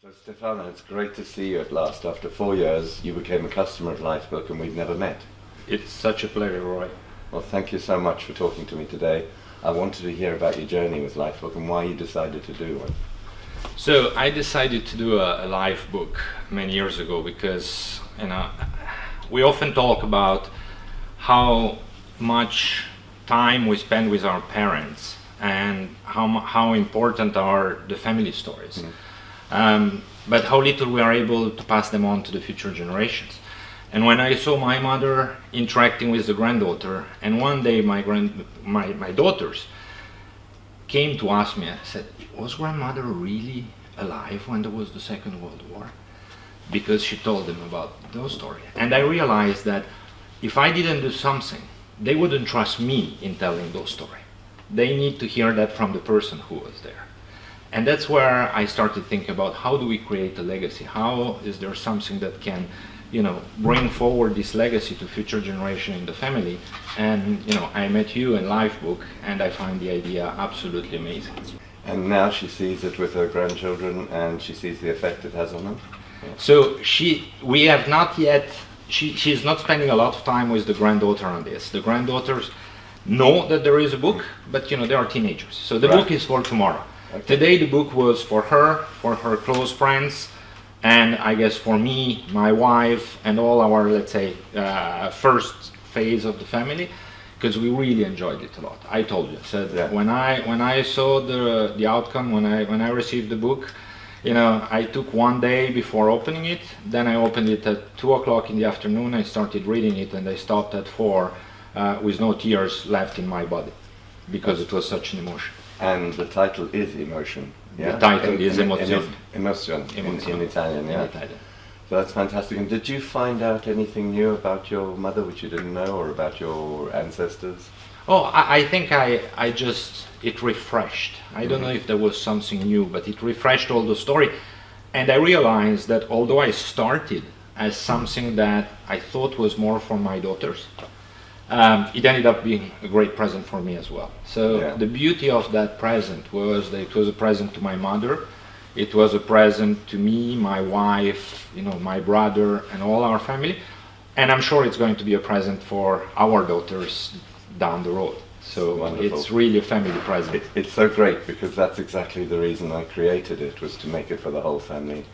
So Stefano, it's great to see you at last. After 4 years, you became a customer of Lifebook and we've never met. It's such a pleasure, Roy. Well, thank you so much for talking to me today. I wanted to hear about your journey with Lifebook and why you decided to do one. So I decided to do a life book many years ago because, we often talk about how much time we spend with our parents and how important are the family stories. But how little we are able to pass them on to the future generations. And when I saw my mother interacting with the granddaughter, and one day my daughters came to ask me, I said, was grandmother really alive when there was the Second World War? Because she told them about those stories. And I realized that if I didn't do something, they wouldn't trust me in telling those stories. They need to hear that from the person who was there. And that's where I started thinking about how do we create a legacy? How is there something that can, bring forward this legacy to future generation in the family? And, I met you in Lifebook and I find the idea absolutely amazing. And now she sees it with her grandchildren and she sees the effect it has on them? Yeah. So we have not yet, she's not spending a lot of time with the granddaughter on this. The granddaughters know that there is a book, but they are teenagers. So the book is for tomorrow. Okay. Today the book was for her close friends, and I guess for me, my wife, and all our, let's say, first phase of the family, because we really enjoyed it a lot. I told you, when I saw the outcome, when I received the book, I took one day before opening it. Then I opened it at 2 o'clock in the afternoon. I started reading it, and I stopped at 4 with no tears left in my body because it was such an emotion. And the title is Emotion. Yeah? The title is Emozione. Emozione in Italian, yeah. In Italian. So that's fantastic. And did you find out anything new about your mother which you didn't know, or about your ancestors? Oh, I think it refreshed. I don't know if there was something new, but it refreshed all the story. And I realized that although I started as something that I thought was more for my daughters, it ended up being a great present for me as well. So the beauty of that present was that it was a present to my mother, it was a present to me, my wife, my brother, and all our family. And I'm sure it's going to be a present for our daughters down the road. So it's really a family present. It's so great because that's exactly the reason I created it, was to make it for the whole family.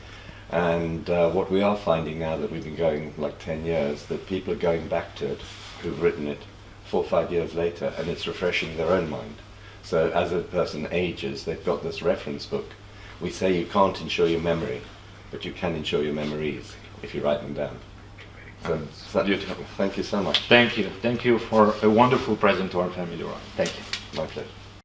And what we are finding now that we've been going like 10 years, that people are going back to it, who've written it 4 or 5 years later, and it's refreshing their own mind. So as a person ages, they've got this reference book. We say you can't ensure your memory, but you can ensure your memories if you write them down. So beautiful. Thank you so much. Thank you. Thank you for a wonderful present to our family, Roy. Thank you. My pleasure.